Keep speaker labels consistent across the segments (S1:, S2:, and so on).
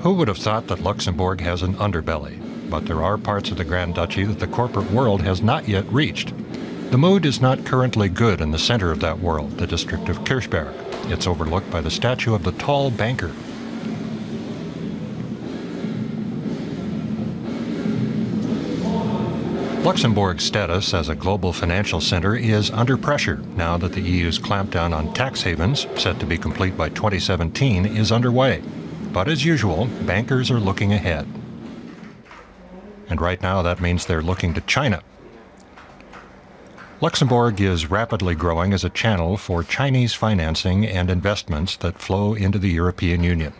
S1: Who would have thought that Luxembourg has an underbelly? But there are parts of the Grand Duchy that the corporate world has not yet reached. The mood is not currently good in the center of that world, the district of Kirchberg. It's overlooked by the statue of the tall banker. Luxembourg's status as a global financial center is under pressure now that the EU's clampdown on tax havens, set to be complete by 2017, is underway. But as usual, bankers are looking ahead. And right now that means they're looking to China. Luxembourg is rapidly growing as a channel for Chinese financing and investments that flow into the European Union.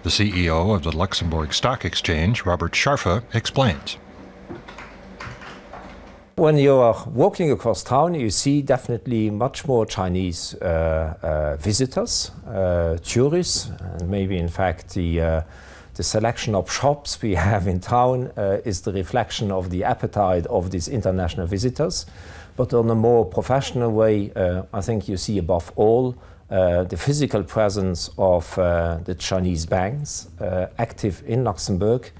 S1: The CEO of the Luxembourg Stock Exchange, Robert Scharfe, explains.
S2: When you are walking across town, you see definitely much more Chinese visitors, tourists, and maybe in fact the selection of shops we have in town is the reflection of the appetite of these international visitors. But on a more professional way, I think you see above all the physical presence of the Chinese banks active in Luxembourg,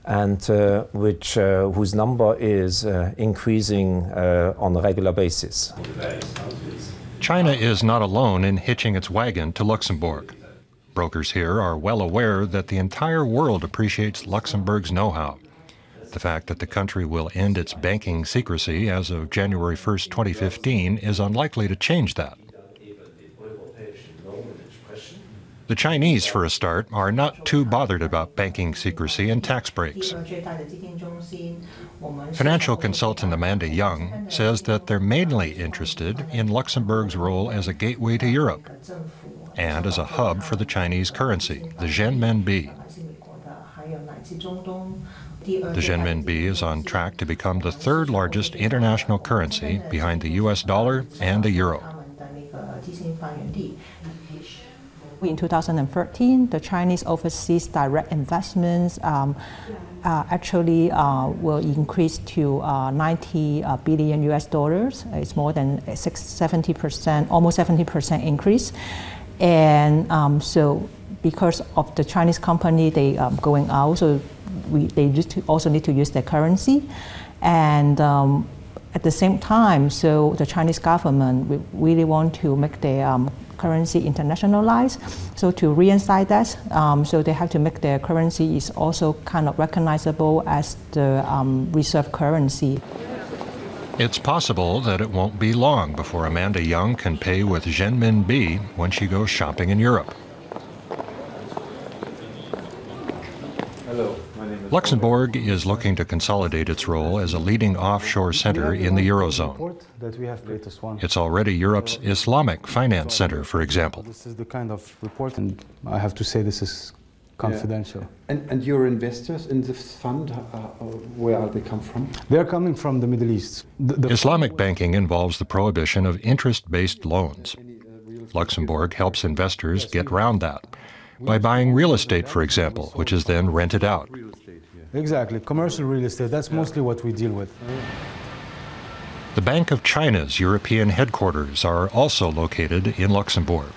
S2: and whose number is increasing on a regular basis.
S1: China is not alone in hitching its wagon to Luxembourg. Brokers here are well aware that the entire world appreciates Luxembourg's know-how. The fact that the country will end its banking secrecy as of January 1st, 2015 is unlikely to change that. The Chinese, for a start, are not too bothered about banking secrecy and tax breaks. Financial consultant Amanda Young says that they're mainly interested in Luxembourg's role as a gateway to Europe and as a hub for the Chinese currency, the renminbi. The renminbi is on track to become the third largest international currency behind the US dollar and the euro.
S3: In 2013, the Chinese overseas direct investments actually will increase to 90 billion US dollars. It's more than 70%, almost 70% increase. And so because of the Chinese company, they going out, so they also need to use their currency. And at the same time, so the Chinese government really want to make their currency internationalized. So to reinstate that, so they have to make their currency is also kind of recognizable as the reserve currency.
S1: It's possible that it won't be long before Amanda Young can pay with renminbi when she goes shopping in Europe.
S4: Hello.
S1: Luxembourg is looking to consolidate its role as a leading offshore center in the Eurozone. It's already Europe's Islamic finance center, for example.
S4: This is the kind of report, and I have to say this is confidential.
S5: Yeah. And your investors in this fund, where are they come from?
S4: They're coming from the Middle East.
S1: Islamic banking involves the prohibition of interest-based loans. Luxembourg helps investors get around that by buying real estate, for example, which is then rented out.
S4: Exactly, commercial real estate, that's mostly what we deal with.
S1: The Bank of China's European headquarters are also located in Luxembourg.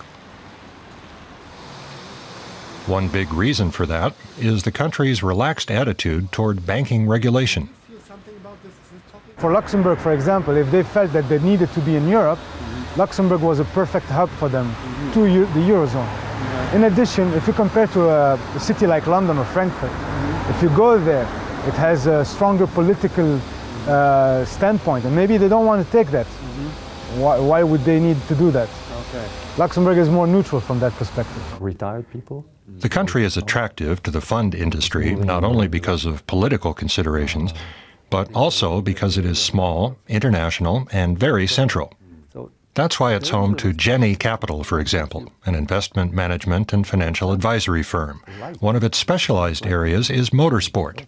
S1: One big reason for that is the country's relaxed attitude toward banking regulation.
S4: For Luxembourg, for example, if they felt that they needed to be in Europe, Luxembourg was a perfect hub for them to the Eurozone. In addition, if you compare to a city like London or Frankfurt, if you go there, it has a stronger political standpoint, and maybe they don't want to take that. Why would they need to do that? Okay. Luxembourg is more neutral from that perspective.
S5: Retired people?
S1: The country is attractive to the fund industry, not only because of political considerations, but also because it is small, international, and very central. That's why it's home to Jenny Capital, for example, an investment management and financial advisory firm. One of its specialized areas is motorsport.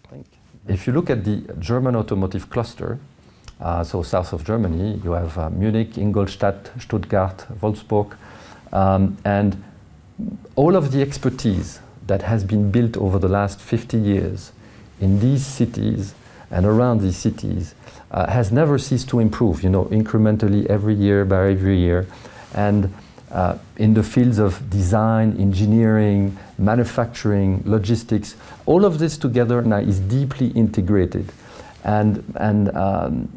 S6: If you look at the German automotive cluster, so south of Germany, you have Munich, Ingolstadt, Stuttgart, Wolfsburg, and all of the expertise that has been built over the last 50 years in these cities and around these cities has never ceased to improve, you know, incrementally every year by every year. And in the fields of design, engineering, manufacturing, logistics. All of this together now is deeply integrated and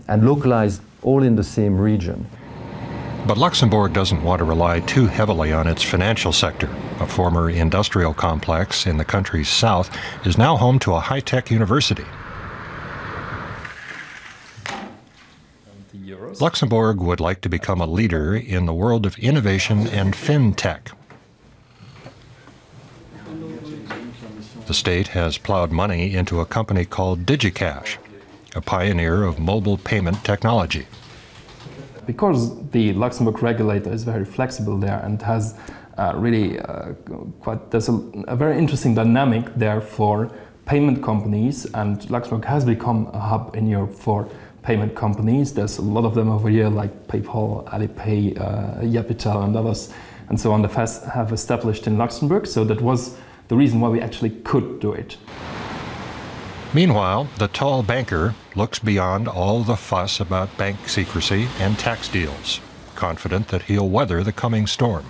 S6: localized all in the same region.
S1: But Luxembourg doesn't want to rely too heavily on its financial sector. A former industrial complex in the country's south is now home to a high-tech university. Luxembourg would like to become a leader in the world of innovation and fintech. The state has plowed money into a company called DigiCash, a pioneer of mobile payment technology.
S7: Because the Luxembourg regulator is very flexible there and has there's a very interesting dynamic there for payment companies, and Luxembourg has become a hub in Europe for payment companies. There's a lot of them over here, like PayPal, Alipay, Yapital and others, and so on, that have established in Luxembourg. So that was the reason why we actually could do it.
S1: Meanwhile, the tall banker looks beyond all the fuss about bank secrecy and tax deals, confident that he'll weather the coming storm.